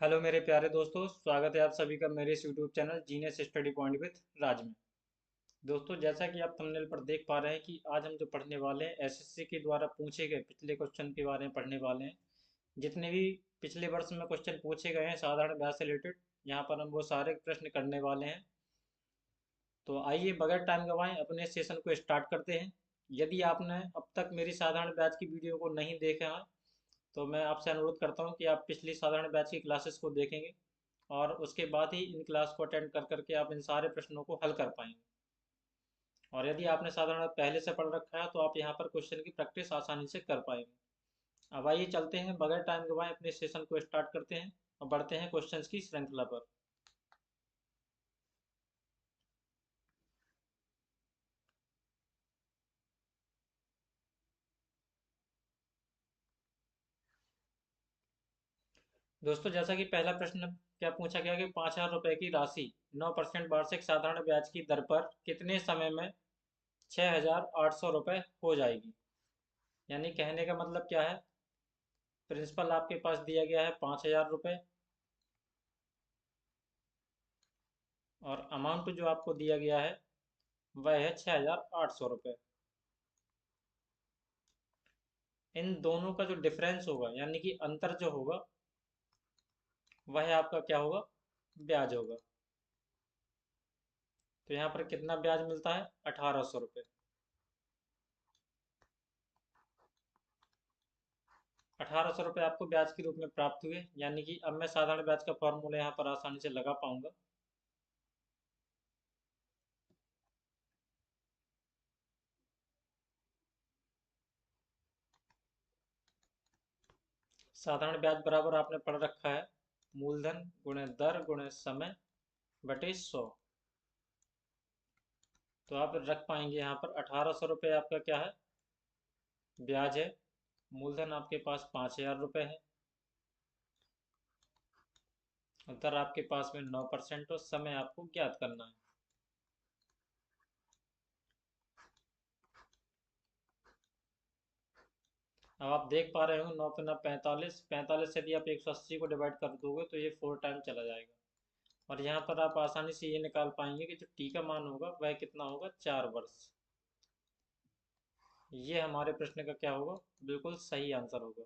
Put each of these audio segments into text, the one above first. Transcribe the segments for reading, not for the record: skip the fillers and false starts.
Hello मेरे प्यारे दोस्तों, स्वागत है आप सभी का मेरे इस YouTube channel genius study point with Raj में। दोस्तों, जैसा कि आप थंबनेल पर देख पा रहे हैं कि आज हम जो पढ़ने वाले हैं एसएससी के द्वारा पूछे गए पिछले क्वेश्चन के बारे में पढ़ने वाले हैं। जितने भी पिछले वर्ष में क्वेश्चन पूछे गए हैं साधारण ब्याज से रिलेटेड, यहाँ पर हम वो सारे प्रश्न करने वाले हैं। तो आइए बगैर टाइम गंवाएं अपने सेशन को स्टार्ट करते हैं। यदि आपने अब तक मेरी साधारण ब्याज की वीडियो को नहीं देखा है तो मैं आपसे अनुरोध करता हूं कि आप पिछली साधारण बैच की क्लासेस को देखेंगे और उसके बाद ही इन क्लास को अटेंड कर करके आप इन सारे प्रश्नों को हल कर पाएंगे। और यदि आपने साधारण पहले से पढ़ रखा है तो आप यहाँ पर क्वेश्चन की प्रैक्टिस आसानी से कर पाएंगे। अब आइए चलते हैं, बगैर टाइम गंवाए अपने सेशन को स्टार्ट करते हैं और बढ़ते हैं क्वेश्चंस की श्रृंखला पर। दोस्तों, जैसा कि पहला प्रश्न क्या पूछा गया कि 5,000 रुपए की राशि 9% वार्षिक साधारण ब्याज की दर पर कितने समय में 6,800 रुपये हो जाएगी। यानी कहने का मतलब क्या है, प्रिंसिपल आपके पास दिया गया है 5,000 रुपये और अमाउंट जो आपको दिया गया है वह है 6,800 रुपये। इन दोनों का जो डिफरेंस होगा यानी कि अंतर जो होगा वह आपका क्या होगा, ब्याज होगा। तो यहाँ पर कितना ब्याज मिलता है, 1,800 रुपये। 1,800 रुपये आपको ब्याज के रूप में प्राप्त हुए, यानी कि अब मैं साधारण ब्याज का फॉर्मूला यहाँ पर आसानी से लगा पाऊंगा। साधारण ब्याज बराबर आपने पढ़ रखा है, मूलधन गुणे दर गुणे समय बटे 100। तो आप रख पाएंगे यहाँ पर 1,800 रुपये आपका क्या है, ब्याज है। मूलधन आपके पास 5,000 रुपये है, दर आपके पास में 9% और समय आपको ज्ञात करना है। अब आप देख पा रहे हो 9 पे 9 45, 45 से यदि आप 180 को डिवाइड कर दोगे तो ये 4 टाइम चला जाएगा। और यहाँ पर आप आसानी से ये निकाल पाएंगे कि जो टी का मान होगा वह कितना होगा, 4 वर्ष। ये हमारे प्रश्न का क्या होगा, बिल्कुल सही आंसर होगा।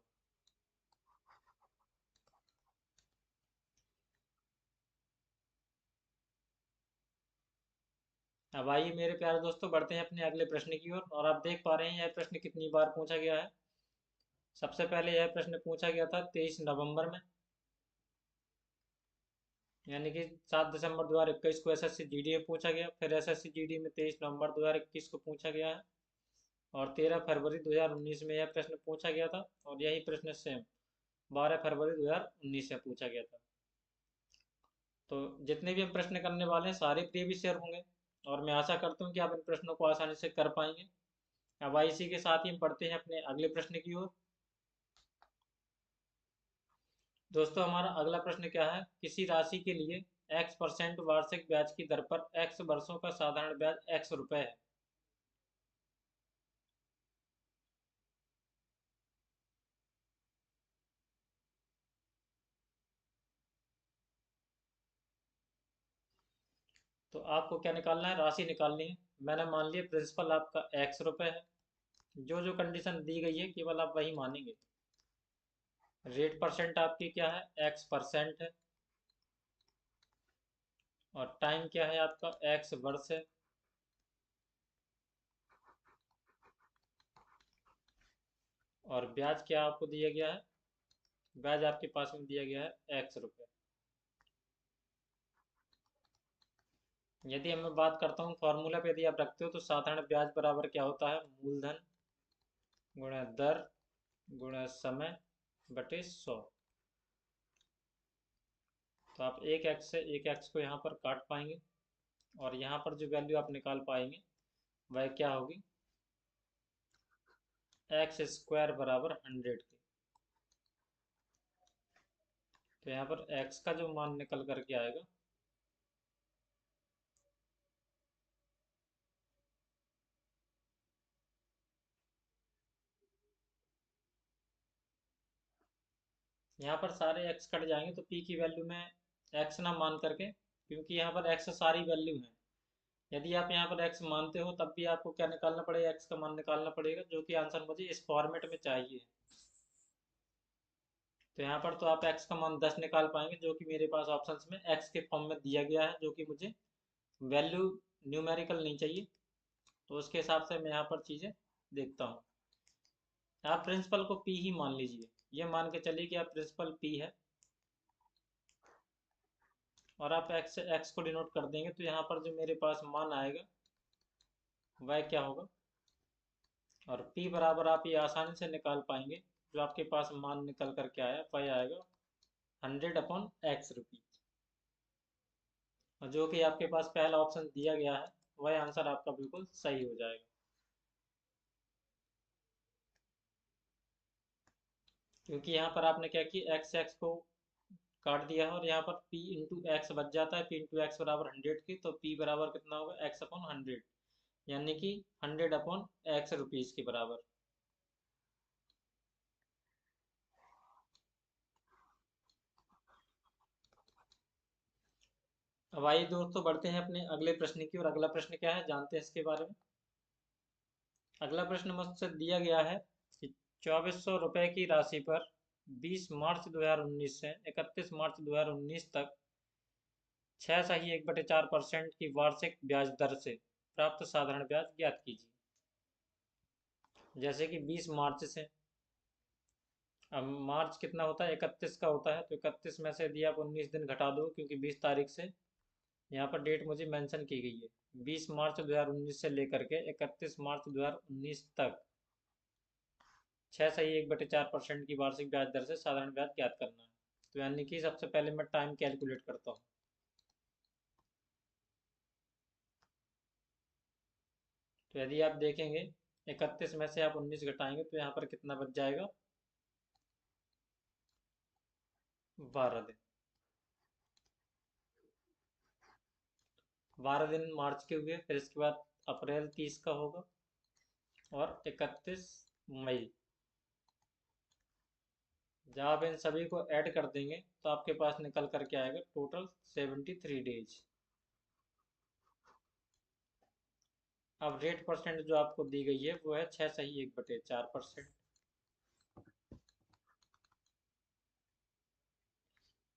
अब आइए मेरे प्यारे दोस्तों, बढ़ते हैं अपने अगले प्रश्न की ओर। और आप देख पा रहे हैं यह प्रश्न कितनी बार पूछा गया है। सबसे पहले यह प्रश्न पूछा गया था 23 नवंबर में, यानी कि 7 दिसंबर 2021 को एसएससी जीडी में पूछा गया। फिर एसएससी जीडी में 23 नवंबर 2021 को पूछा गया है और 13 फरवरी 2019 में यह प्रश्न पूछा गया था। और यही प्रश्न सेम 12 फरवरी 2019 में पूछा गया था। तो जितने भी हम प्रश्न करने वाले हैं सारे प्रीवियस ईयर होंगे और मैं आशा करता हूँ कि आप इन प्रश्नों को आसानी से कर पाएंगे। अब इसी के साथ ही हम पढ़ते हैं अपने अगले प्रश्न की ओर। दोस्तों, हमारा अगला प्रश्न क्या है, किसी राशि के लिए x% वार्षिक ब्याज की दर पर x वर्षों का साधारण ब्याज x रुपए है। तो आपको क्या निकालना है, राशि निकालनी है। मैंने मान लिया प्रिंसिपल आपका x रुपए है। जो जो कंडीशन दी गई है केवल आप वही मानेंगे। रेट परसेंट आपकी क्या है, x% है। और टाइम क्या है आपका, x वर्ष है। और ब्याज क्या आपको दिया गया है, ब्याज आपके पास में दिया गया है x रुपए। यदि मैं बात करता हूँ फॉर्मूला पे, यदि आप रखते हो तो साधारण ब्याज बराबर क्या होता है, मूलधन गुणा दर गुणा समय बटे 100। तो आप एक एक्स से एक एक्स को यहाँ पर काट पाएंगे और यहाँ पर जो वैल्यू आप निकाल पाएंगे वह क्या होगी, x² बराबर 100 के। तो यहाँ पर x का जो मान निकल करके आएगा यहाँ पर सारे एक्स कट जाएंगे तो पी की वैल्यू में एक्स ना मान करके, क्योंकि यहाँ पर एक्स सारी वैल्यू है, यदि आप यहाँ पर एक्स मानते हो तब भी आपको क्या निकालना पड़ेगा, एक्स का मान निकालना पड़ेगा, जो कि आंसर मुझे इस फॉर्मेट में चाहिए। तो यहाँ पर तो आप एक्स का मान 10 निकाल पाएंगे, जो कि मेरे पास ऑप्शंस में एक्स के फॉर्म में दिया गया है, जो कि मुझे वैल्यू न्यूमेरिकल नहीं चाहिए। तो उसके हिसाब से मैं यहाँ पर चीज़ें देखता हूँ। आप प्रिंसिपल को पी ही मान लीजिए, ये मान के चलिए कि आप प्रिंसिपल पी है, और आप एक्स एक्स को डिनोट कर देंगे, तो यहाँ पर जो मेरे पास मान आएगा वह क्या होगा, और p बराबर आप ये आसानी से निकाल पाएंगे, जो आपके पास मान निकल कर के आया वह आएगा 100/x रुपीज, और जो कि आपके पास पहला ऑप्शन दिया गया है वह आंसर आपका बिल्कुल सही हो जाएगा। क्योंकि यहाँ पर आपने क्या किया, एक्स एक्स को काट दिया है, और यहाँ पर p इंटू एक्स बच जाता है, p इंटू एक्स बराबर 100 की, तो p बराबर कितना होगा, x/100, यानी कि 100/x रुपीज के बराबर। अब आइए दोस्तों बढ़ते हैं अपने अगले प्रश्न की ओर। अगला प्रश्न क्या है जानते हैं इसके बारे में। अगला प्रश्न मुझसे दिया गया है कि 2400 रुपये की राशि पर 20 मार्च 2019 से 31 मार्च 2019 तक 6.1/4% की वार्षिक ब्याज दर से प्राप्त साधारण ब्याज ज्ञात कीजिए। जैसे कि 20 मार्च से, अब मार्च कितना होता है, 31 का होता है, तो 31 में से यदि आप 19 दिन घटा दो, क्योंकि 20 तारीख से यहाँ पर डेट मुझे मेंशन की गई है, 20 मार्च 2019 से लेकर के 31 मार्च 2019 तक 6.1/4% की वार्षिक ब्याज दर से साधारण ब्याज ज्ञात करना है। तो यानी कि सबसे पहले मैं टाइम कैलकुलेट करता हूँ। तो यदि आप देखेंगे 31 में से आप 19 घटाएंगे तो यहाँ पर कितना बच जाएगा, 12 दिन। 12 दिन मार्च के हुए, फिर इसके बाद अप्रैल 30 का होगा, और 31 मई। जब आप इन सभी को ऐड कर देंगे तो आपके पास निकल करके आएगा टोटल 73 डेज। अब रेट परसेंट जो आपको दी गई है वो है 6.1/4%।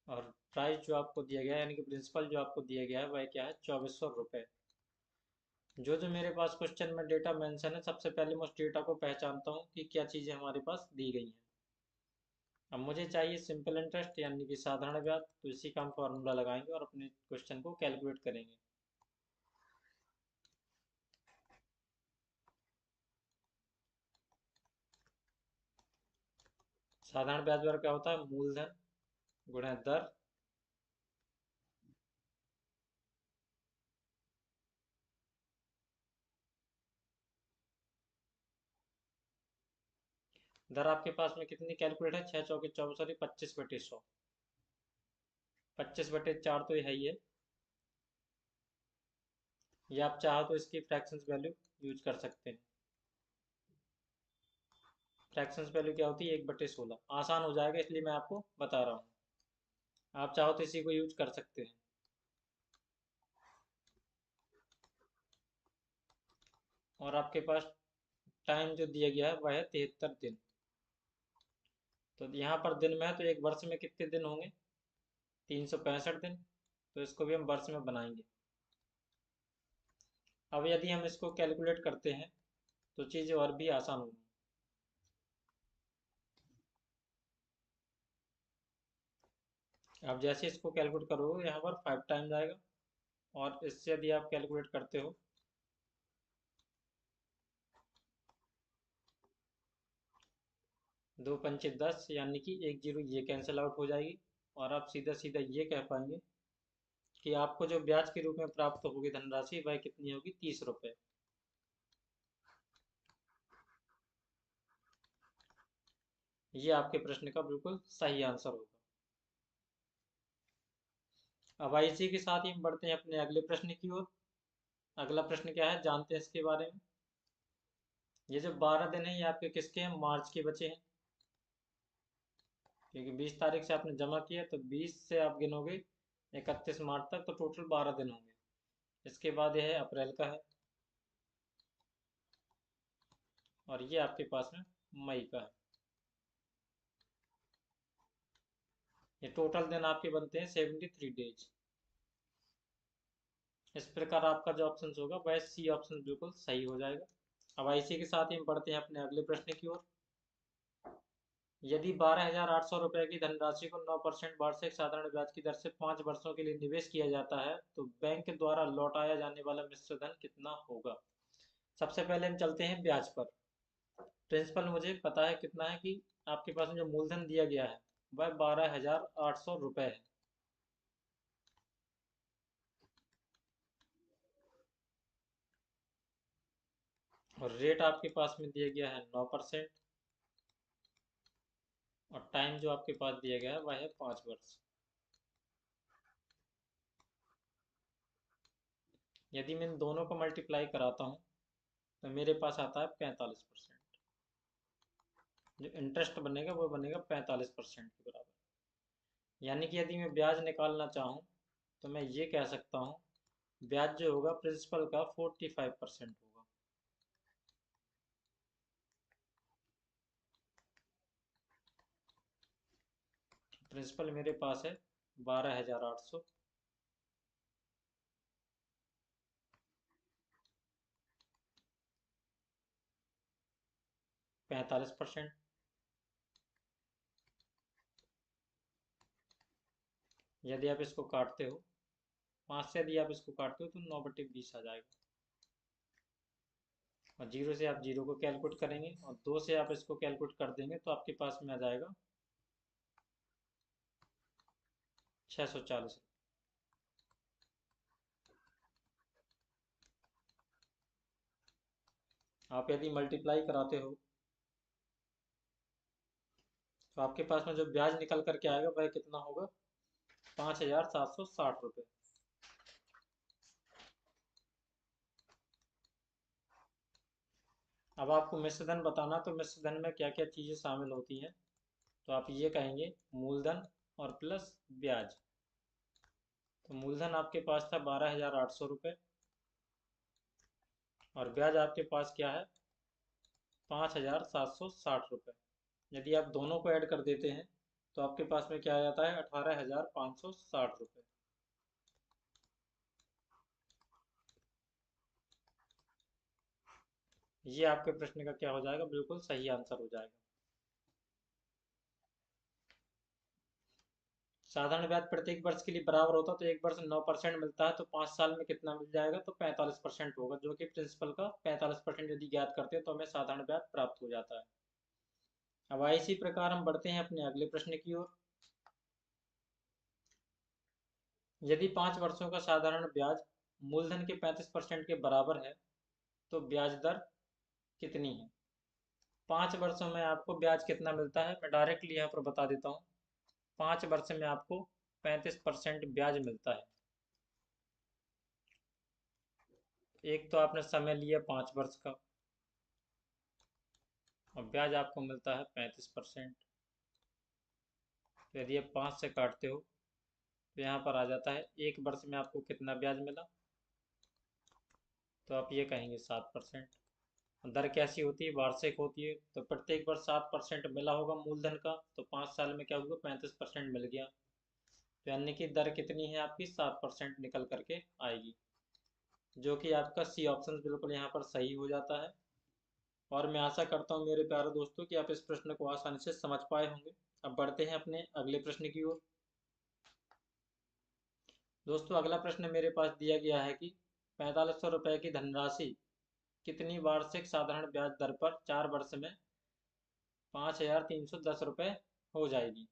और प्राइस जो आपको दिया गया है, यानी कि प्रिंसिपल जो आपको दिया गया है वह क्या है, 2400 रुपये। जो मेरे पास क्वेश्चन में डेटा मेंशन है, सबसे पहले मैं उस डेटा को पहचानता हूँ कि क्या चीज़ें हमारे पास दी गई हैं। अब मुझे चाहिए सिंपल इंटरेस्ट यानी कि साधारण ब्याज, तो इसी का हम फॉर्मूला लगाएंगे और अपने क्वेश्चन को कैलकुलेट करेंगे। साधारण ब्याज दर क्या होता है, मूलधन गुणा दर दर आपके पास में कितनी कैलकुलेट है, 6 चौके 24, सॉरी 25/100, 25/4 तो ये है ही है। ये आप चाहो तो इसकी फ्रैक्शंस वैल्यू यूज कर सकते हैं। फ्रैक्शंस वैल्यू क्या होती है, 1/16, आसान हो जाएगा इसलिए मैं आपको बता रहा हूँ। आप चाहो तो इसी को यूज कर सकते हैं। और आपके पास टाइम जो दिया गया है वह है 73 दिन। तो यहाँ पर दिन में है, तो एक वर्ष में कितने दिन होंगे, 365 दिन। तो इसको भी हम वर्ष में बनाएंगे। अब यदि हम इसको कैलकुलेट करते हैं तो चीज़ें और भी आसान होंगी। अब जैसे इसको कैलकुलेट करोगे यहाँ पर 5 टाइम्स आएगा, और इससे यदि आप कैलकुलेट करते हो 2×5 = 10, यानी कि एक जीरो ये कैंसिल आउट हो जाएगी, और आप सीधा सीधा ये कह पाएंगे कि आपको जो ब्याज के रूप में प्राप्त होगी धनराशि वह कितनी होगी, 30 रुपये। ये आपके प्रश्न का बिल्कुल सही आंसर होगा। अब इसी के साथ ही हम बढ़ते हैं अपने अगले प्रश्न की ओर। अगला प्रश्न क्या है जानते हैं इसके बारे में। ये जो 12 दिन है ये आपके किसके हैं, मार्च के बचे हैं। क्योंकि 20 तारीख से आपने जमा किया, तो 20 से आप गिनोगे 31 मार्च तक, तो टोटल 12 दिन होंगे। इसके बाद यह है अप्रैल का है, और ये आपके पास में मई का है। ये टोटल दिन आपके बनते हैं 73 डेज। इस प्रकार आपका जो ऑप्शन होगा वह सी ऑप्शन बिल्कुल सही हो जाएगा। अब इसी के साथ ही हम बढ़ते हैं अपने अगले प्रश्न की ओर। यदि 12,800 रुपये की धनराशि को 9% वार्षिक साधारण ब्याज की दर से 5 वर्षों के लिए निवेश किया जाता है, तो बैंक द्वारा लौटाया जाने वाला मिश्र धन कितना होगा। सबसे पहले हम चलते हैं ब्याज पर। प्रिंसिपल मुझे पता है कितना है, कि आपके पास में जो मूलधन दिया गया है वह 12,800 रुपये है। और रेट आपके पास में दिया गया है 9%। और टाइम जो आपके पास दिया गया है वह है 5 वर्ष। यदि मैं इन दोनों को मल्टीप्लाई कराता हूँ तो मेरे पास आता है 45%। जो इंटरेस्ट बनेगा वो बनेगा 45% के बराबर। यानी कि यदि मैं ब्याज निकालना चाहूँ तो मैं ये कह सकता हूँ, ब्याज जो होगा प्रिंसिपल का 45% होगा। प्रिंसिपल मेरे पास है 12,800, 45%। यदि आप इसको काटते हो 5 से, यदि आप इसको काटते हो तो 9/20 आ जाएगा। और 0 से आप 0 को कैलकुलेट करेंगे, और 2 से आप इसको कैलकुलेट कर देंगे तो आपके पास में आ जाएगा 640। आप यदि मल्टीप्लाई कराते हो तो आपके पास में जो ब्याज निकल करके आएगा वह कितना होगा, 5,760 रुपये। अब आपको मिश्र धन बताना, तो मिश्र धन में क्या क्या चीज़ें शामिल होती हैं, तो आप ये कहेंगे मूलधन और प्लस ब्याज। तो मूलधन आपके पास था 12,800 रुपये, और ब्याज आपके पास क्या है, 5,760 रुपये। यदि आप दोनों को ऐड कर देते हैं तो आपके पास में क्या आ जाता है, 18,560 रुपये। ये आपके प्रश्न का क्या हो जाएगा, बिल्कुल सही आंसर हो जाएगा। साधारण ब्याज प्रत्येक वर्ष के लिए बराबर होता है, तो एक वर्ष 9% मिलता है, तो 5 साल में कितना मिल जाएगा, तो 45% होगा, जो कि प्रिंसिपल का 45% यदि ज्ञात करते हैं तो हमें साधारण ब्याज प्राप्त हो जाता है। अब इसी प्रकार हम बढ़ते हैं अपने अगले प्रश्न की ओर। यदि 5 वर्षों का साधारण ब्याज मूलधन के 35% के बराबर है, तो ब्याज दर कितनी है। 5 वर्षों में आपको ब्याज कितना मिलता है, मैं डायरेक्टली यहाँ पर बता देता हूँ। 5 वर्ष में आपको 35% ब्याज मिलता है। एक तो आपने समय लिया 5 वर्ष का, और ब्याज आपको मिलता है 35%। तो यदि आप 5 से काटते हो तो यहाँ पर आ जाता है 1 वर्ष में आपको कितना ब्याज मिला, तो आप ये कहेंगे 7%। दर कैसी होती है, वार्षिक होती है, तो प्रत्येक वर्ष 7% मिला होगा मूलधन का, तो 5 साल में क्या होगा, 35% मिल गया। तो यानी कि दर कितनी है आपकी, 7% निकल करके आएगी, जो कि आपका सी ऑप्शन बिल्कुल यहाँ पर सही हो जाता है। और मैं आशा करता हूँ मेरे प्यारे दोस्तों कि आप इस प्रश्न को आसानी से समझ पाए होंगे। अब बढ़ते हैं अपने अगले प्रश्न की ओर। दोस्तों अगला प्रश्न मेरे पास दिया गया है कि 4,500 रुपये की धनराशि कितनी वार्षिक साधारण ब्याज दर पर 4 वर्ष में 5,310 रुपये हो जाएगी।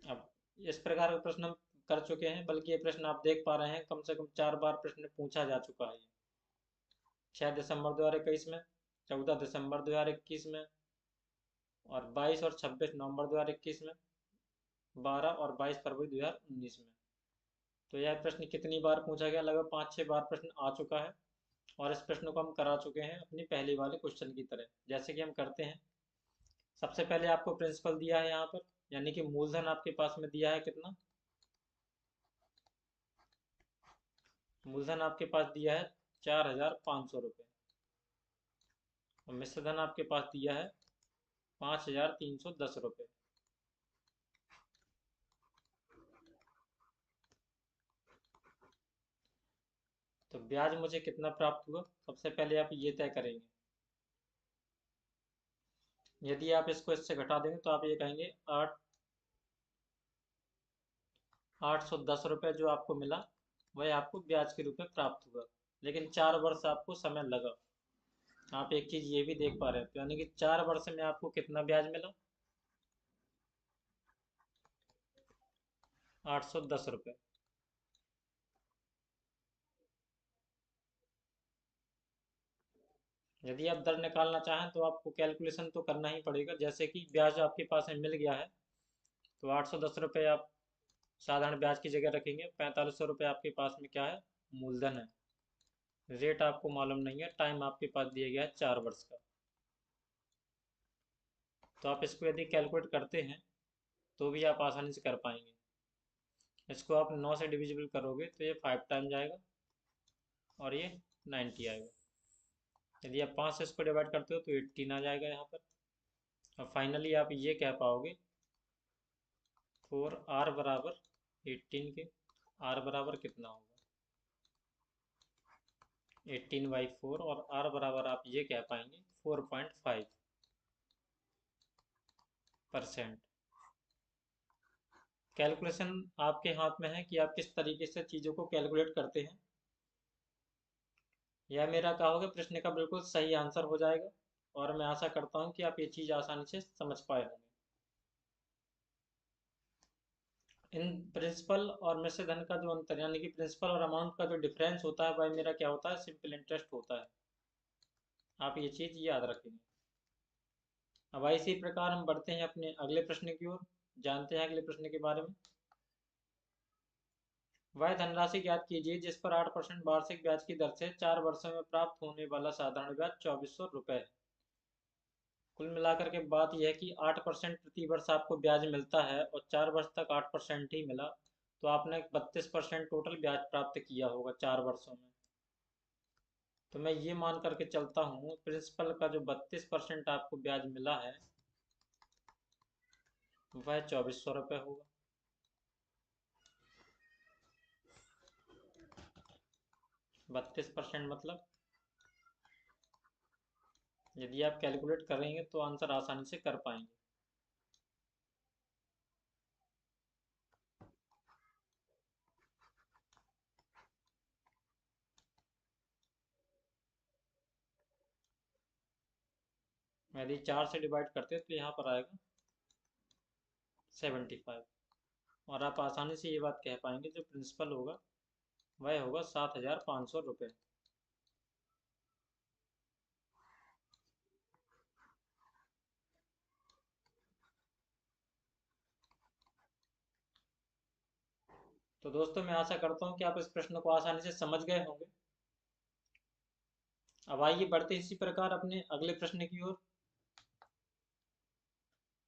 अब इस प्रकार का प्रश्न हम कर चुके हैं, बल्कि ये प्रश्न आप देख पा रहे हैं कम से कम 4 बार प्रश्न पूछा जा चुका है। 6 दिसंबर 2021 में, 14 दिसंबर 2021 में, और 22 और 26 नवंबर 2021 में, 12 और 22 फरवरी 2019 में। तो यह प्रश्न कितनी बार पूछा गया, लगभग 5-6 बार प्रश्न आ चुका है। और इस प्रश्न को हम करा चुके हैं अपनी पहले वाले क्वेश्चन की तरह, जैसे कि हम करते हैं सबसे पहले आपको प्रिंसिपल दिया है यहाँ पर, यानी कि मूलधन आपके पास में दिया है कितना, मूलधन आपके पास दिया है 4,500 रुपये, और मिश्र धन आपके पास दिया है 5,310 रुपये। तो ब्याज मुझे कितना प्राप्त हुआ, सबसे पहले आप ये तय करेंगे। यदि आप इसको इससे घटा देंगे तो आप ये कहेंगे 810 रुपये जो आपको मिला वह आपको ब्याज के रूप में प्राप्त हुआ, लेकिन 4 वर्ष आपको समय लगा। आप एक चीज ये भी देख पा रहे हैं, तो यानी कि 4 वर्ष में आपको कितना ब्याज मिला, 810 रुपये। यदि आप दर निकालना चाहें तो आपको कैलकुलेशन तो करना ही पड़ेगा, जैसे कि ब्याज आपके पास में मिल गया है, तो 810 रुपये आप साधारण ब्याज की जगह रखेंगे। 4500 रुपये आपके पास में क्या है, मूलधन है। रेट आपको मालूम नहीं है, टाइम आपके पास दिया गया है 4 वर्ष का। तो आप इसको यदि कैलकुलेट करते हैं तो भी आप आसानी से कर पाएंगे। इसको आप 9 से डिविजिबल करोगे तो ये 5 टाइम जाएगा और ये 90 आएगा। यदि आप 5 से इसको डिवाइड करते हो तो 18 आ जाएगा यहाँ पर। और फाइनली आप ये कह पाओगे 4R बराबर 18 के, R बराबर कितना होगा, 18/4, और R बराबर आप ये कह पाएंगे 4.5%। कैलकुलेशन आपके हाथ में है कि आप किस तरीके से चीज़ों को कैलकुलेट करते हैं। यह मेरा कहोगे प्रश्न का बिल्कुल सही आंसर हो जाएगा, और मैं आशा करता हूँ कि आप ये चीज़ आसानी से समझ पाए होंगे। इन प्रिंसिपल और मिश्र धन का जो अंतर, यानी कि प्रिंसिपल और अमाउंट का जो डिफरेंस होता है वह मेरा क्या होता है, सिंपल इंटरेस्ट होता है। आप ये चीज़ याद रखेंगे। अब इसी प्रकार हम बढ़ते हैं अपने अगले प्रश्न की ओर, जानते हैं अगले प्रश्न के बारे में। वह धनराशि ज्ञात कीजिए जिस पर 8% वार्षिक ब्याज की दर से 4 वर्षों में प्राप्त होने वाला साधारण ब्याज 2400 रुपये है। कुल मिलाकर के बात यह है कि 8% प्रति वर्ष आपको ब्याज मिलता है, और 4 वर्ष तक 8% ही मिला, तो आपने 32% टोटल ब्याज प्राप्त किया होगा 4 वर्षों में। तो मैं ये मान करके चलता हूँ प्रिंसिपल का जो 32% आपको ब्याज मिला है वह 2400 रुपये होगा। 32% मतलब, यदि आप कैलकुलेट करेंगे तो आंसर आसानी से कर पाएंगे। यदि 4 से डिवाइड करते तो यहाँ पर आएगा 75, और आप आसानी से ये बात कह पाएंगे जो प्रिंसिपल होगा वह होगा 7,500 रुपये। तो दोस्तों मैं आशा करता हूँ कि आप इस प्रश्न को आसानी से समझ गए होंगे। अब आइए बढ़ते इसी प्रकार अपने अगले प्रश्न की ओर।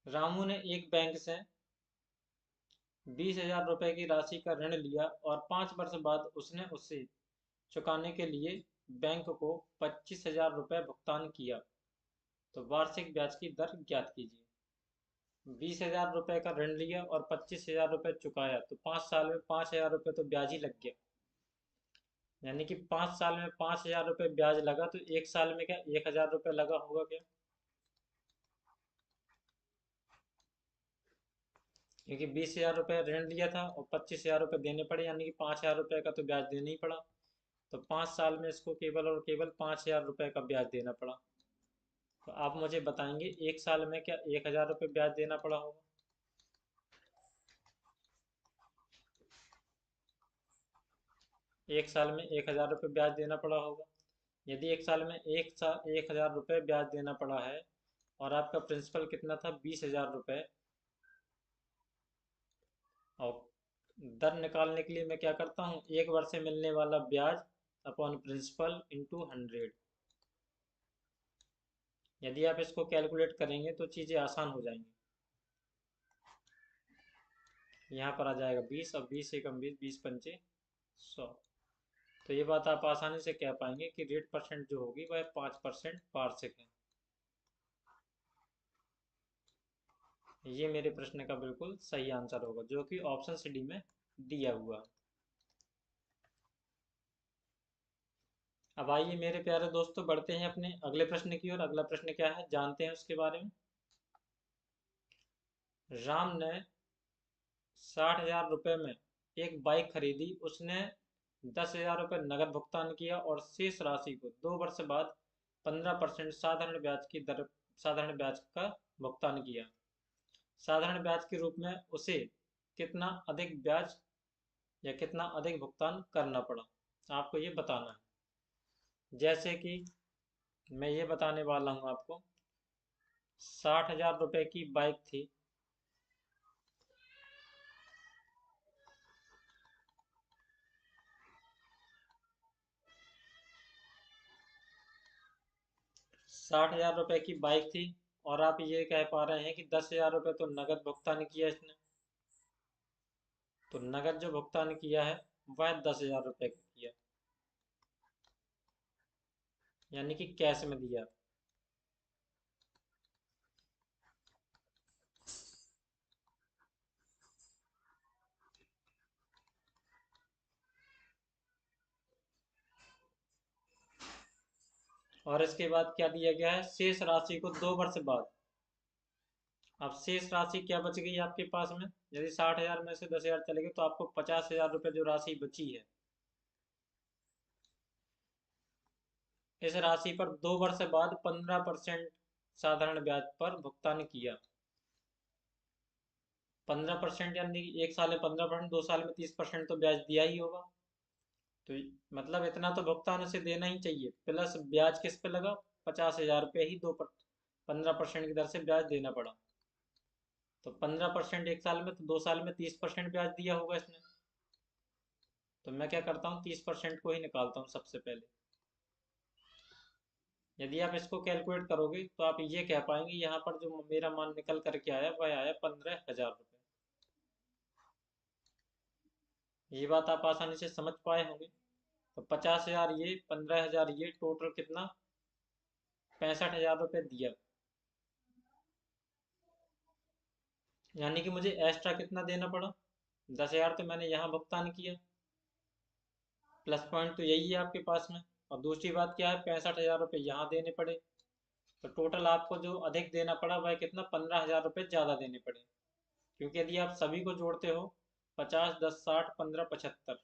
रामू ने एक बैंक से 20,000 रुपये की राशि का ऋण लिया, और 5 वर्ष बाद उसने उसे चुकाने के लिए बैंक को 25,000 रुपये भुगतान किया। तो वार्षिक ब्याज की दर ज्ञात कीजिए। 20,000 रुपये का ऋण लिया और 25,000 रुपये चुकाया, तो 5 साल में 5,000 रुपये तो ब्याज ही लग गया। यानी कि 5 साल में 5,000 रुपये ब्याज लगा, तो 1 साल में क्या 1,000 रुपये लगा होगा क्या, क्योंकि 20,000 रुपये ऋण लिया था और 25,000 रुपये देने पड़े, यानी कि 5,000 रुपये का तो ब्याज देना ही पड़ा। तो 5 साल में इसको केवल और केवल 5,000 रुपये का ब्याज देना पड़ा। तो आप मुझे बताएंगे 1 साल में क्या 1,000 रुपये ब्याज देना पड़ा होगा। एक साल में 1,000 रुपये ब्याज देना पड़ा होगा। यदि 1 साल में 1,000 रुपये ब्याज देना पड़ा है, और आपका प्रिंसिपल कितना था 20,000 रुपये, और दर निकालने के लिए मैं क्या करता हूँ, 1 वर्ष से मिलने वाला ब्याज अपॉन प्रिंसिपल इंटू 100। यदि आप इसको कैलकुलेट करेंगे तो चीज़ें आसान हो जाएंगी। यहाँ पर आ जाएगा 20, अब 20 एकम 20, 20 पंचे 100। तो ये बात आप आसानी से कह पाएंगे कि रेट परसेंट जो होगी वह 5% वार्षिक है। ये मेरे प्रश्न का बिल्कुल सही आंसर होगा, जो कि ऑप्शन सी डी में दिया हुआ है। अब आइए मेरे प्यारे दोस्तों, बढ़ते हैं अपने अगले प्रश्न की ओर। अगला प्रश्न क्या है, जानते हैं उसके बारे में। राम ने 60,000 रुपये में एक बाइक खरीदी। उसने 10,000 रुपये नगद भुगतान किया और शेष राशि को 2 वर्ष बाद 15% साधारण ब्याज का भुगतान किया। साधारण ब्याज के रूप में उसे कितना अधिक ब्याज या कितना अधिक भुगतान करना पड़ा, आपको ये बताना है। जैसे कि मैं ये बताने वाला हूँ आपको, 60,000 रुपये की बाइक थी। साठ हजार रुपये की बाइक थी और आप ये कह पा रहे हैं कि 10,000 रुपये तो नगद भुगतान किया इसने। तो नगद जो भुगतान किया है वह 10,000 रुपये का किया, यानी कि कैश में दिया। और इसके बाद क्या दिया गया है, शेष राशि को 2 वर्ष बाद। अब शेष राशि क्या बच गई आपके पास में, यदि 60,000 में से 10,000 चले गए तो आपको 50,000 रुपये जो राशि बची है, इस राशि पर 2 वर्ष बाद 15% साधारण ब्याज पर भुगतान किया। 15% यानी एक साल में 15%, 2 साल में 30% तो ब्याज दिया ही होगा। तो मतलब इतना तो भुगतान उसे देना ही चाहिए, प्लस ब्याज किस पे लगा, 50,000 रुपये ही 15% की दर से ब्याज देना पड़ा। तो 15% एक साल में, तो 2 साल में 30% ब्याज दिया होगा इसने। तो मैं क्या करता हूँ, 30% को ही निकालता हूँ सबसे पहले। यदि आप इसको कैलकुलेट करोगे तो आप ये कह पाएंगे, यहाँ पर जो मेरा मान निकल करके आया वह आया 15,000 रुपये। ये बात आप आसानी से समझ पाए होंगे। तो 50,000 ये, 15,000 ये, टोटल कितना, 65,000 रुपये दिया। यानी कि मुझे एक्स्ट्रा कितना देना पड़ा, 10,000 तो मैंने यहाँ भुगतान किया। प्लस पॉइंट तो यही है आपके पास में। और दूसरी बात क्या है, 65,000 रुपये यहाँ देने पड़े। तो टोटल आपको जो अधिक देना पड़ा वह कितना, 15,000 रुपये ज़्यादा देने पड़े। क्योंकि यदि आप सभी को जोड़ते हो, 50, 10, 60, 15, 75,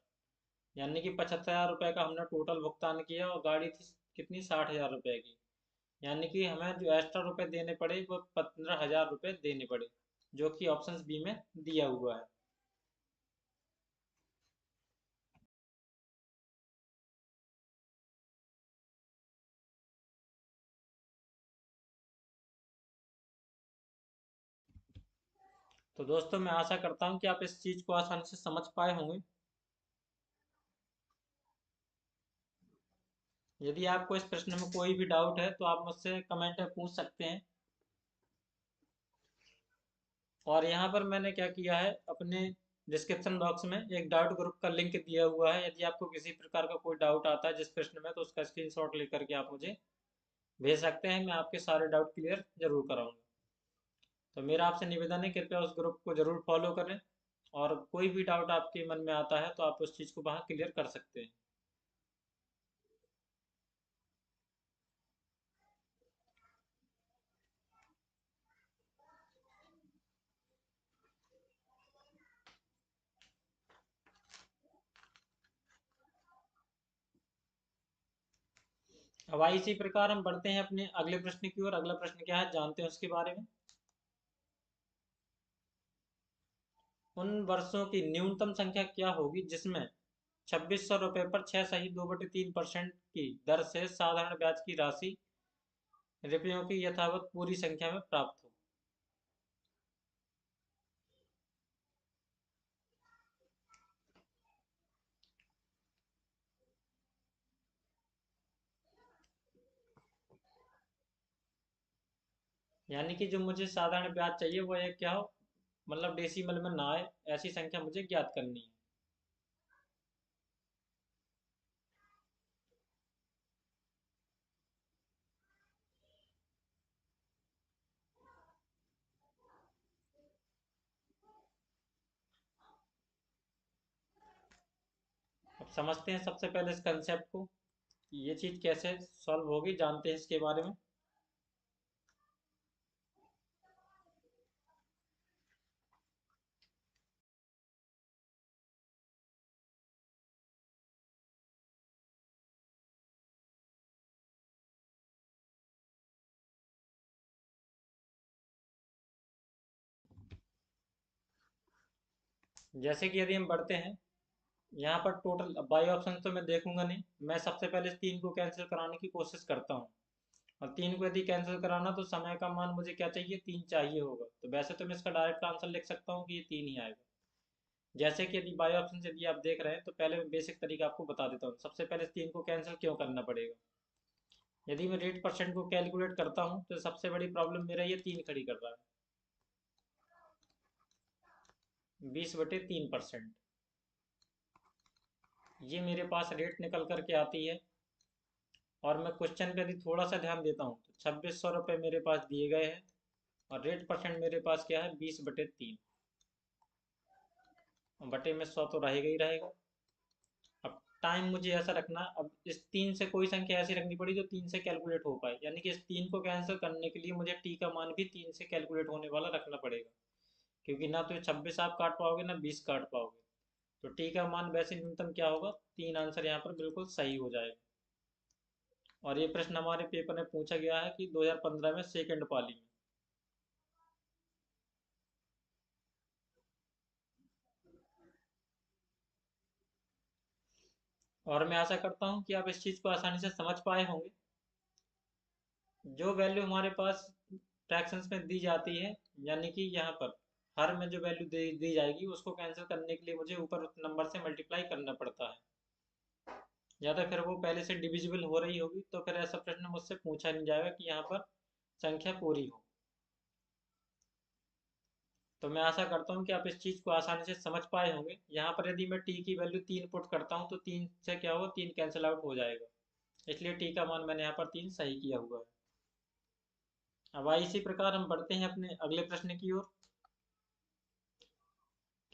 यानी कि 75,000 रुपये का हमने टोटल भुगतान किया और गाड़ी थी कितनी, 60,000 रुपये की। यानी कि हमें जो एक्स्ट्रा रुपए देने पड़े वो 15,000 रुपये देने पड़े, जो कि ऑप्शन बी में दिया हुआ है। तो दोस्तों मैं आशा करता हूँ कि आप इस चीज़ को आसानी से समझ पाए होंगे। यदि आपको इस प्रश्न में कोई भी डाउट है तो आप मुझसे कमेंट में पूछ सकते हैं। और यहाँ पर मैंने क्या किया है, अपने डिस्क्रिप्शन बॉक्स में एक डाउट ग्रुप का लिंक दिया हुआ है। यदि आपको किसी प्रकार का कोई डाउट आता है जिस प्रश्न में, तो उसका स्क्रीनशॉट लेकर के आप मुझे भेज सकते हैं। मैं आपके सारे डाउट क्लियर जरूर कराऊंगा। तो मेरा आपसे निवेदन है, कृपया उस ग्रुप को जरूर फॉलो करें। और कोई भी डाउट आपके मन में आता है तो आप उस चीज़ को वहाँ क्लियर कर सकते हैं। अब आइए इसी प्रकार हम बढ़ते हैं अपने अगले प्रश्न की ओर। अगला प्रश्न क्या है, जानते हैं उसके बारे में। उन वर्षों की न्यूनतम संख्या क्या होगी जिसमें 2,600 रुपये पर 6 सही 2/3% की दर से साधारण ब्याज की राशि रुपयों की यथावत पूरी संख्या में प्राप्त हो। यानी कि जो मुझे साधारण ब्याज चाहिए वो एक क्या हो, मतलब डेसिमल में ना आए, ऐसी संख्या मुझे ज्ञात करनी है। अब समझते हैं सबसे पहले इस कंसेप्ट को, कि ये चीज़ कैसे सॉल्व होगी, जानते हैं इसके बारे में। जैसे कि यदि हम बढ़ते हैं, यहाँ पर टोटल बाई ऑप्शन तो मैं देखूंगा नहीं, मैं सबसे पहले इस 3 को कैंसिल कराने की कोशिश करता हूँ। और 3 को यदि कैंसिल कराना तो समय का मान मुझे क्या चाहिए, 3 चाहिए होगा। तो वैसे तो मैं इसका डायरेक्ट आंसर लिख सकता हूँ कि ये 3 ही आएगा। जैसे कि यदि बाई ऑप्शन यदि आप देख रहे हैं, तो पहले मैं बेसिक तरीका आपको बता देता हूँ। सबसे पहले इस 3 को कैंसिल क्यों करना पड़ेगा। यदि मैं रेट परसेंट को कैलकुलेट करता हूँ तो सबसे बड़ी प्रॉब्लम मेरा ये 3 खड़ी कर रहा है, 20/3%। ये मेरे पास रेट निकल करके आती है। और मैं क्वेश्चन पे यदि थोड़ा सा ध्यान देता हूँ तो 2600 रुपये मेरे पास दिए गए हैं, और रेट परसेंट मेरे पास क्या है, 20/3। बटे में 100 तो रहेगा ही रहेगा। अब टाइम मुझे ऐसा रखना, अब इस 3 से कोई संख्या ऐसी रखनी पड़ी जो 3 से कैलकुलेट हो पाए, यानी कि इस 3 को कैंसिल करने के लिए मुझे टी का मान भी 3 से कैलकुलेट होने वाला रखना पड़ेगा। क्योंकि ना तो 26 आप काट पाओगे ना 20 काट पाओगे। तो टी का मान वैसे न्यूनतम क्या होगा, 3। आंसर यहाँ पर बिल्कुल सही हो जाएगा। और ये प्रश्न हमारे पेपर में पूछा गया है कि 2015 में सेकंड पाली में। और मैं आशा करता हूँ कि आप इस चीज़ को आसानी से समझ पाए होंगे। जो वैल्यू हमारे पास फ्रैक्शंस में दी जाती है, यानी कि यहाँ पर हर में जो वैल्यू दी जाएगी उसको कैंसिल करने के लिए मुझे ऊपर उस नंबर से मल्टीप्लाई करना पड़ता है। या तो फिर वो पहले से डिविजिबल हो रही होगी, तो फिर ऐसा प्रश्न मुझसे पूछा नहीं जाएगा कि यहाँ पर संख्या पूरी हो। तो मैं आशा करता हूँ कि आप इस चीज़ को आसानी से समझ पाए होंगे। यहाँ पर यदि मैं टी की वैल्यू 3 पुट करता हूँ तो 3 से क्या होगा, 3 कैंसिल आउट हो जाएगा। इसलिए टी का मान मैंने यहाँ पर 3 सही किया हुआ है। अब आइए इसी प्रकार हम बढ़ते हैं अपने अगले प्रश्न की ओर।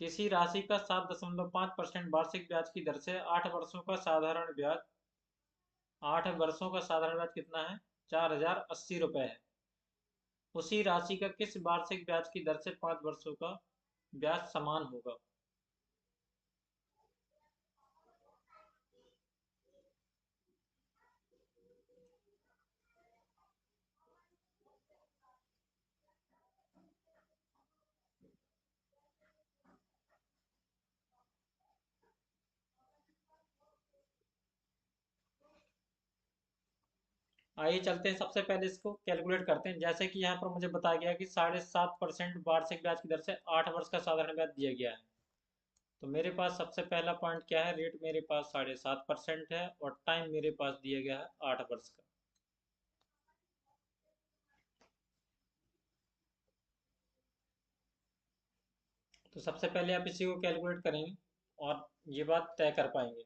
किसी राशि का 7.5% वार्षिक ब्याज की दर से 8 वर्षों का साधारण ब्याज, 8 वर्षों का साधारण ब्याज कितना है, 4080 रुपये है। उसी राशि का किस वार्षिक ब्याज की दर से 5 वर्षों का ब्याज समान होगा। आइए चलते हैं, सबसे पहले इसको कैलकुलेट करते हैं। जैसे कि यहाँ पर मुझे बताया गया कि 7.5% वार्षिक ब्याज की दर से 8 वर्ष का साधारण ब्याज दिया गया है। तो मेरे पास सबसे पहला पॉइंट क्या है, रेट मेरे पास 7.5% है और टाइम मेरे पास दिया गया है 8 वर्ष का। तो सबसे पहले आप इसी को कैलकुलेट करेंगे और ये बात तय कर पाएंगे।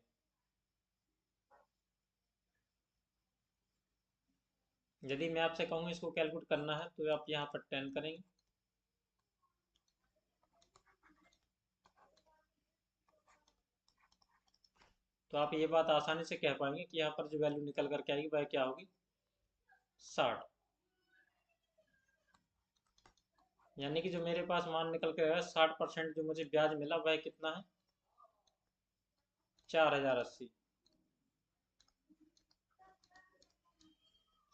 यदि मैं आपसे कहूँ इसको कैलकुलेट करना है तो आप यहाँ पर 10 करेंगे। तो आप ये बात आसानी से कह पाएंगे कि यहाँ पर जो वैल्यू निकल करके आएगी वह क्या होगी, 60। यानी कि जो मेरे पास मान निकल के आएगा, 60% जो मुझे ब्याज मिला वह कितना है, 4080।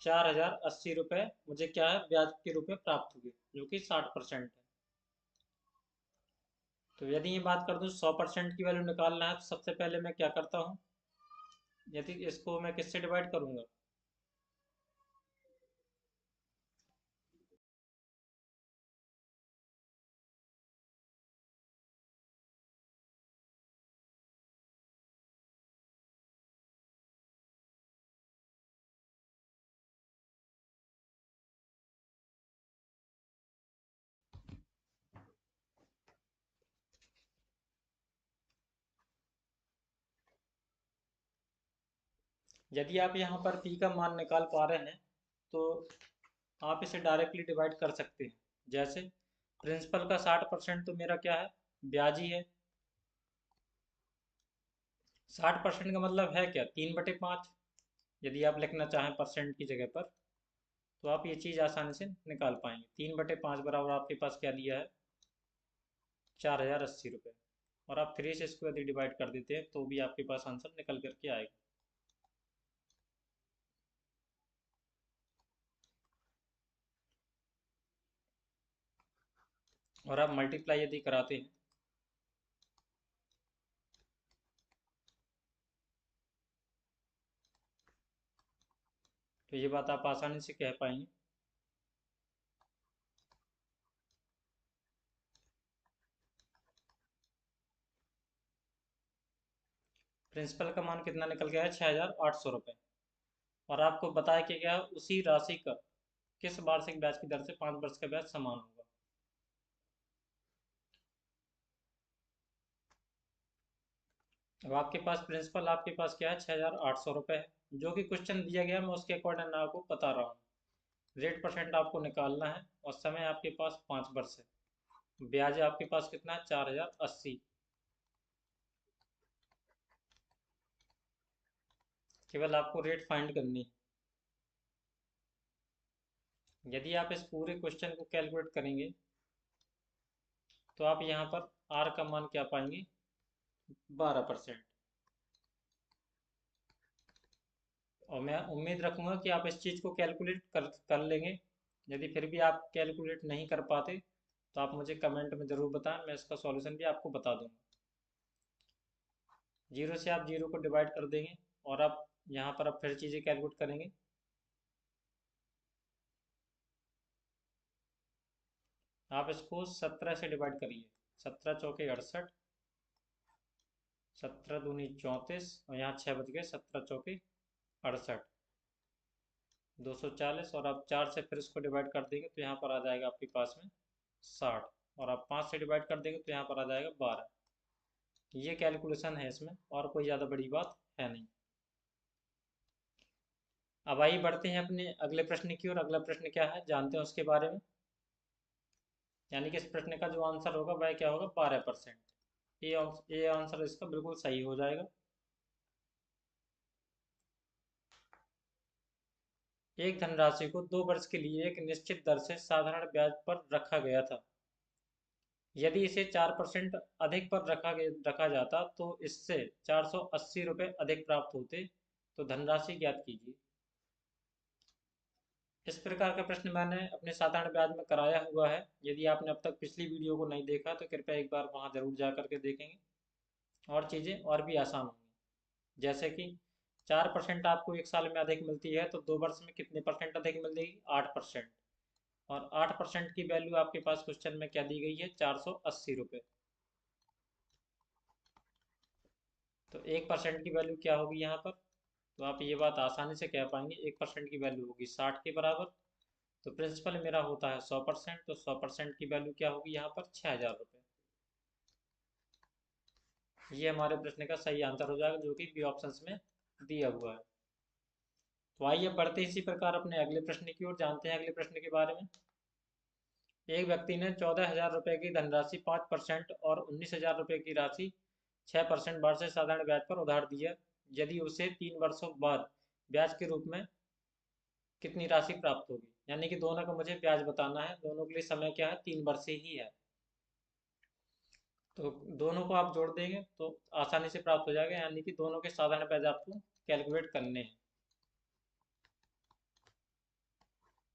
4080 रुपये मुझे क्या है, ब्याज के रूप में प्राप्त हुए, जो कि 60% है। तो यदि ये बात कर दूं 100% की वैल्यू निकालना है, तो सबसे पहले मैं क्या करता हूँ, यदि इसको मैं किससे डिवाइड करूंगा, यदि आप यहाँ पर पी का मान निकाल पा रहे हैं तो आप इसे डायरेक्टली डिवाइड कर सकते हैं। जैसे प्रिंसिपल का 60% तो मेरा क्या है, ब्याज ही है। 60% का मतलब है क्या, 3/5। यदि आप लिखना चाहें परसेंट की जगह पर तो आप ये चीज़ आसानी से निकाल पाएंगे। 3/5 बराबर आपके पास क्या दिया है, 4080 रुपये। और आप 3 से इसको यदि डिवाइड कर देते हैं तो भी आपके पास आंसर निकल करके आएगा। और आप मल्टीप्लाई यदि कराते हैं तो ये बात आप आसानी से कह पाएंगे। प्रिंसिपल का मान कितना निकल गया है, 6800 रुपये। और आपको बताया कि क्या उसी राशि का किस वार्षिक ब्याज की दर से 5 वर्ष का ब्याज समान होगा। अब आपके पास प्रिंसिपल आपके पास क्या है, 6800 रुपये है, जो कि क्वेश्चन दिया गया, मैं उसके अकॉर्डिंग आपको बता रहा हूँ। रेट परसेंट आपको निकालना है और समय आपके पास 5 वर्ष है। ब्याज आपके पास कितना है, 4080। केवल आपको रेट फाइंड करनी है। यदि आप इस पूरे क्वेश्चन को कैलकुलेट करेंगे तो आप यहाँ पर आर का मान क्या पाएंगे, 12%। और मैं उम्मीद रखूँगा कि आप इस चीज़ को कैलकुलेट कर लेंगे। यदि फिर भी आप कैलकुलेट नहीं कर पाते तो आप मुझे कमेंट में ज़रूर बताएं, मैं इसका सॉल्यूशन भी आपको बता दूंगा। जीरो से आप जीरो को डिवाइड कर देंगे और आप यहाँ पर अब फिर चीज़ें कैलकुलेट करेंगे। आप इसको 17 से डिवाइड करिए। 17 × 4 = 68, 17 × 2 = 34 और यहाँ 6 बच गए, 17 × 4 = 68, 240। और आप 4 से फिर इसको डिवाइड कर देंगे तो यहाँ पर आ जाएगा आपके पास में 60। और आप 5 से डिवाइड कर देंगे तो यहाँ पर आ जाएगा 12। ये कैलकुलेशन है इसमें, और कोई ज़्यादा बड़ी बात है नहीं। अब आइए बढ़ते हैं अपने अगले प्रश्न की ओर। अगला प्रश्न क्या है जानते हैं उसके बारे में। यानी कि इस प्रश्न का जो आंसर होगा वह क्या होगा, 12%। ये आंसर इसका बिल्कुल सही हो जाएगा। एक धनराशि को 2 वर्ष के लिए एक निश्चित दर से साधारण ब्याज पर रखा गया था। यदि इसे 4% अधिक पर रखा जाता तो इससे 480 रुपये अधिक प्राप्त होते। तो धनराशि ज्ञात कीजिए। इस प्रकार का प्रश्न मैंने अपने साधारण ब्याज में कराया हुआ है। यदि आपने अब तक पिछली वीडियो को नहीं देखा तो कृपया एक बार वहां जरूर जा करके देखेंगे और चीज़ें और भी आसान होंगी। जैसे कि 4% आपको एक साल में अधिक मिलती है तो 2 वर्ष में कितने परसेंट अधिक मिलेगी, 8%। और 8% की वैल्यू आपके पास क्वेश्चन में क्या दी गई है, 480 रुपये। तो 1% की वैल्यू क्या होगी यहाँ पर, तो आप ये बात आसानी से कह पाएंगे, 1% की वैल्यू होगी 60 के बराबर। तो प्रिंसिपल मेरा होता है 100%, तो 100% की वैल्यू क्या होगी यहाँ पर, 6000 रुपये। ये हमारे प्रश्न का सही आंसर हो जाएगा, जो कि बी ऑप्शन में दिया हुआ है। तो आइए बढ़ते इसी प्रकार अपने अगले प्रश्न की ओर, जानते हैं अगले प्रश्न के बारे में। एक व्यक्ति ने 14,000 रुपये की धनराशि 5% और 19,000 रुपये की राशि 6% वार्षिक साधारण ब्याज पर उधार दिया। यदि उसे 3 वर्षों बाद ब्याज के रूप में कितनी राशि प्राप्त होगी। यानी कि दोनों का मुझे ब्याज बताना है, दोनों के लिए समय क्या है, 3 वर्ष ही है। तो दोनों को आप जोड़ देंगे तो आसानी से प्राप्त हो जाएगा। यानी कि दोनों के साधारण ब्याज आपको कैलकुलेट करने हैं,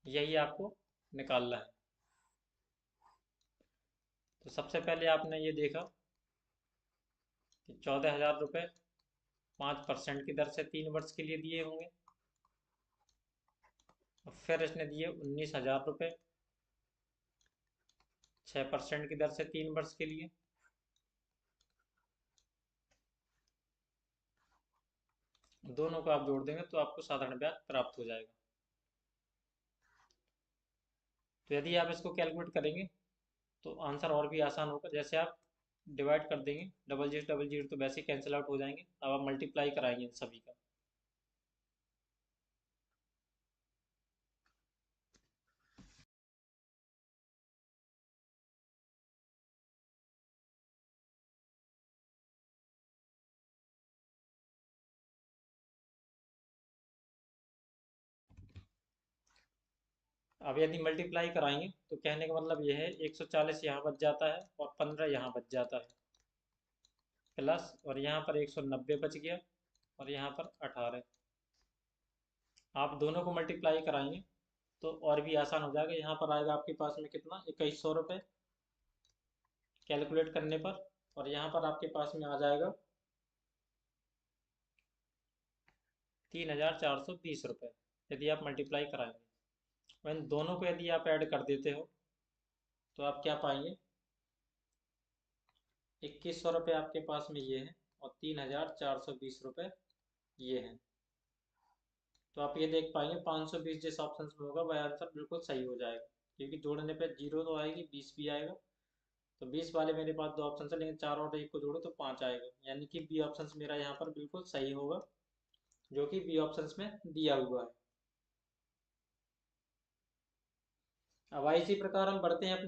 यही आपको निकालना है। तो सबसे पहले आपने ये देखा कि 14,000 रुपये 5% की दर से 3 वर्ष के लिए दिए होंगे। और फिर इसने दिए 19,000 रुपये 6% की दर से 3 वर्ष के लिए। दोनों को आप जोड़ देंगे तो आपको साधारण ब्याज प्राप्त हो जाएगा। तो यदि आप इसको कैलकुलेट करेंगे तो आंसर और भी आसान होगा। जैसे आप डिवाइड कर देंगे, डबल जीरो तो वैसे ही कैंसिल आउट हो जाएंगे। अब आप मल्टीप्लाई कराएंगे इन सभी का। अब यदि मल्टीप्लाई कराएंगे तो कहने का मतलब ये है 140 यहाँ बच जाता है और 15 यहाँ बच जाता है, प्लस और यहाँ पर 190 बच गया और यहाँ पर 18। आप दोनों को मल्टीप्लाई कराएंगे तो और भी आसान हो जाएगा। यहाँ पर आएगा आपके पास में कितना, 2100 रुपये कैलकुलेट करने पर, और यहाँ पर आपके पास में आ जाएगा 3420 रुपये यदि आप मल्टीप्लाई कराएंगे। वहीं दोनों को यदि आप ऐड कर देते हो तो आप क्या पाएंगे, 2100 रुपये आपके पास में ये है और 3420 रुपये ये है। तो आप ये देख पाएंगे 520 जिस ऑप्शन में होगा वह आंसर बिल्कुल सही हो जाएगा, क्योंकि जोड़ने पे 0 तो आएगी, 20 भी आएगा। तो 20 वाले मेरे पास दो ऑप्शन है, लेकिन 4 और 1 को जोड़ो तो 5 आएगा, यानी कि बी ऑप्शन मेरा यहाँ पर बिल्कुल सही होगा, जो कि बी ऑप्शन में दिया हुआ है। अब इसी प्रकार हम बढ़ते हैं अपने